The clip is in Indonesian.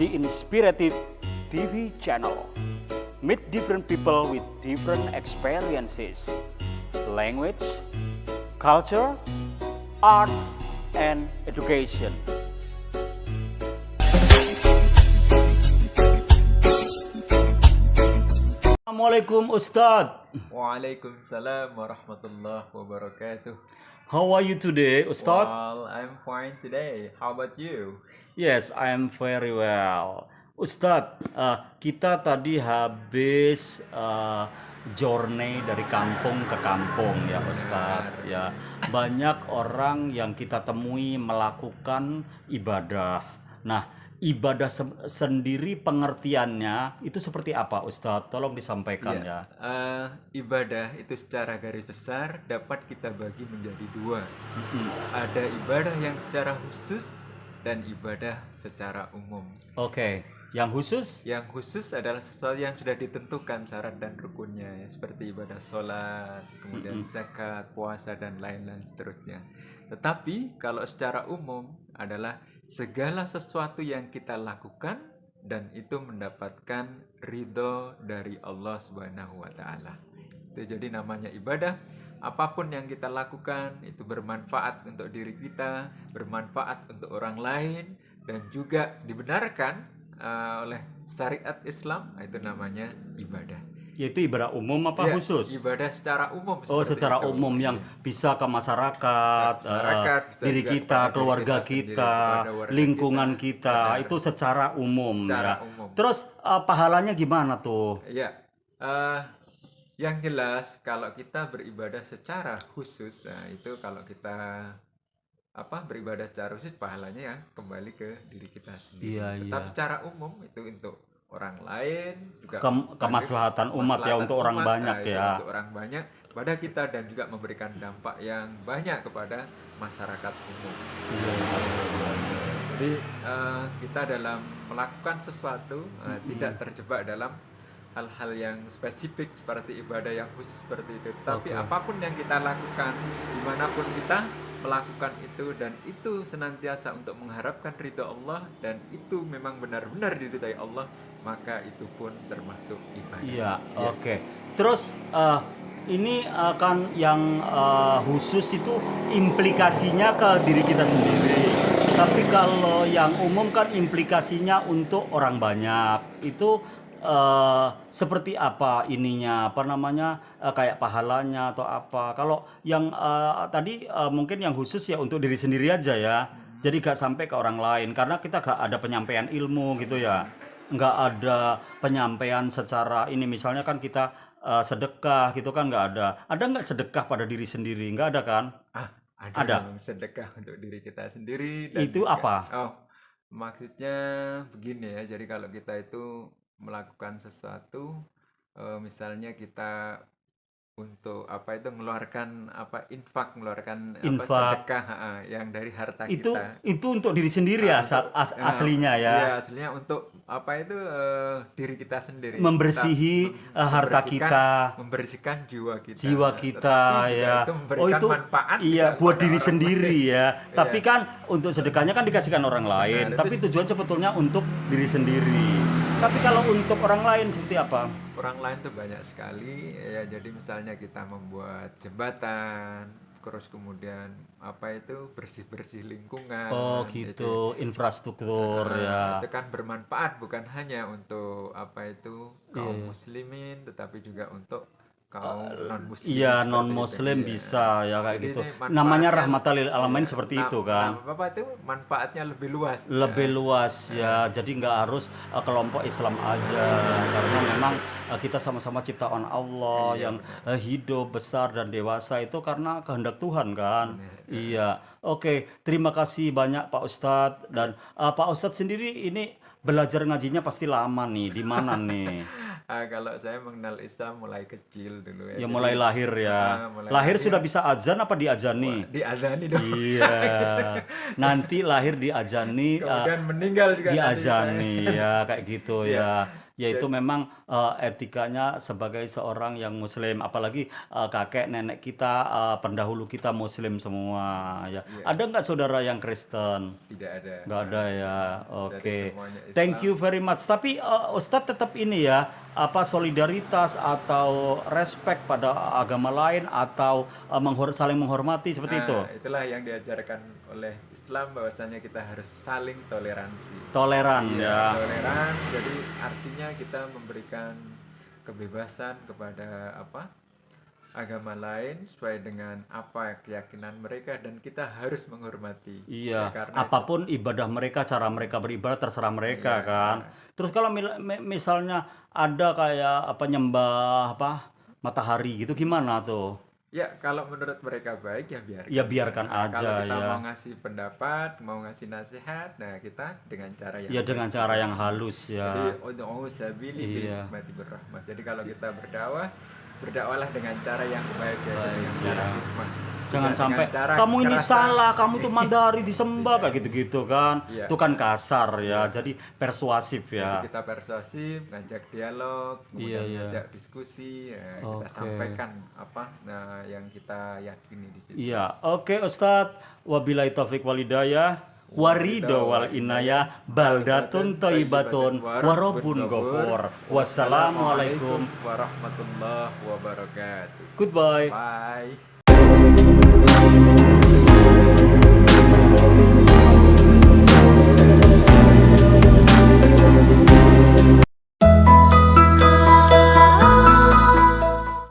the Inspirative TV channel. Meet different people with different experiences, language, culture, arts, and education. Assalamualaikum Ustadz. Waalaikumsalam warahmatullahi wabarakatuh. How are you today, Ustadz? Well, I'm fine today. How about you? Yes, I am very well. Ustadz, kita tadi habis journey dari kampung ke kampung ya Ustadz. Ya, banyak orang yang kita temui melakukan ibadah. Nah, ibadah sendiri pengertiannya itu seperti apa Ustadz? Tolong disampaikan ya. Ibadah itu secara garis besar dapat kita bagi menjadi dua. Ada ibadah yang secara khusus dan ibadah secara umum. Oke, yang khusus? Yang khusus adalah sesuatu yang sudah ditentukan syarat dan rukunnya, ya, seperti ibadah sholat, kemudian zakat, puasa, dan lain-lain seterusnya. Tetapi kalau secara umum adalah segala sesuatu yang kita lakukan dan itu mendapatkan ridho dari Allah Subhanahu wa Ta'ala. Itu jadi namanya ibadah. Apapun yang kita lakukan itu bermanfaat untuk diri kita, bermanfaat untuk orang lain, dan juga dibenarkan oleh syariat Islam, itu namanya ibadah. Yaitu ibadah umum apa khusus? Ibadah secara umum. Oh, secara itu. umum yang bisa ke masyarakat, bisa diri kita, keluarga kita, lingkungan kita, itu secara umum. Secara ya. umum. Terus pahalanya gimana tuh? Ya, yang jelas kalau kita beribadah secara khusus, nah itu kalau kita beribadah secara khusus pahalanya ya kembali ke diri kita sendiri. Tetapi secara umum itu untuk orang lain juga kemaslahatan umat ya, untuk orang banyak ya. Untuk orang banyak kepada kita dan juga memberikan dampak yang banyak kepada masyarakat umum. Jadi kita dalam melakukan sesuatu tidak terjebak dalam hal-hal yang spesifik seperti ibadah yang khusus seperti itu. Tapi apapun yang kita lakukan, dimanapun kita melakukan itu, dan itu senantiasa untuk mengharapkan ridha Allah, dan itu memang benar-benar diridhai Allah, maka itu pun termasuk ibadah. Iya, oke. Terus ini kan yang khusus itu implikasinya ke diri kita sendiri. Tapi kalau yang umum kan implikasinya untuk orang banyak. Itu seperti apa ininya, kayak pahalanya atau apa? Kalau yang tadi mungkin yang khusus ya untuk diri sendiri aja ya, jadi gak sampai ke orang lain, karena kita gak ada penyampaian ilmu gitu ya, gak ada penyampaian secara ini, misalnya kan kita sedekah gitu kan gak ada. Ada gak sedekah pada diri sendiri? Gak ada kan? Ada. Sedekah untuk diri kita sendiri. Dan itu juga, apa? Maksudnya begini ya, jadi kalau kita itu melakukan sesuatu, misalnya kita untuk mengeluarkan sedekah yang dari harta kita. Itu untuk diri sendiri ya, aslinya ya. Iya, aslinya untuk diri kita sendiri. Membersihi harta kita, membersihkan jiwa kita. Ya. Itu memberikan manfaat. Iya, buat diri sendiri ya. Tapi kan untuk sedekahnya kan dikasihkan orang lain. Tapi tujuan sebetulnya untuk diri sendiri. Tapi kalau untuk orang lain seperti apa? Orang lain tuh banyak sekali ya. Jadi misalnya kita membuat jembatan, terus kemudian bersih-bersih lingkungan. Oh gitu, infrastruktur ya. Itu kan bermanfaat bukan hanya untuk kaum muslimin, tetapi juga untuk kaum non-muslim. Iya, non-muslim bisa ya kayak gitu. Namanya rahmatan lil alamin seperti itu kan. Itu manfaatnya lebih luas. Lebih luas ya. Jadi nggak harus kelompok Islam aja, karena memang kita sama-sama ciptaan Allah yang hidup, besar dan dewasa itu karena kehendak Tuhan kan. Iya. Oke, terima kasih banyak Pak Ustadz. Dan Pak Ustadz sendiri ini belajar ngajinya pasti lama nih. Di mana nih? Kalau saya mengenal Islam mulai kecil dulu ya. Ya mulai lahir ya. Lahir sudah bisa azan apa diazani? Diazani dong. Iya. Nanti lahir diazani. Kemudian meninggal juga diazani ya kayak gitu ya. yaitu memang etikanya sebagai seorang yang muslim, apalagi kakek nenek kita, pendahulu kita muslim semua ya. Iya, Ada nggak saudara yang Kristen? tidak ada. Nggak ada ya. Dari Oke. semuanya Thank Islam. you very much. Tapi Ustadz tetap ini ya, apa solidaritas atau respect pada agama lain atau saling menghormati seperti itu. Nah, itulah yang diajarkan oleh Islam, bahwasanya kita harus saling toleransi. Toleran Iya, ya. toleran. Jadi artinya kita memberikan kebebasan kepada agama lain sesuai dengan apa keyakinan mereka, dan kita harus menghormati. Iya, Karena apapun ibadah mereka, cara mereka beribadah terserah mereka Iya. kan. Terus kalau misalnya ada kayak apa nyembah matahari gitu gimana tuh? ya kalau menurut mereka baik ya biarkan. Ya biarkan Nah, aja kalau kita ya. mau ngasih pendapat, mau ngasih nasihat, nah kita dengan cara yang Ya dengan baik. cara yang halus Jadi ya. ud'u sabili bil Iya. hikmati birrahmah. Jadi kalau kita berdakwah, berdakwahlah dengan cara yang baik ya, Baik, dengan cara ya. hikmah. Jangan Tidak sampai dengan cara kamu ini kekerasan. salah, kamu tuh mandari disembah kayak gitu-gitu kan. Iya. Itu kan kasar ya. Jadi persuasif Jadi ya. kita persuasif, ngajak dialog, Iya, kemudian iya. ngajak diskusi, ya, kita Oke. sampaikan yang kita yakini di situ. Iya, oke Ustadz. Wabillahi taufik walhidayah. Warido wal inayah baldatun thayyibatun warobun ghafur. Wassalamualaikum. warahmatullahi wabarakatuh. Goodbye. Bye.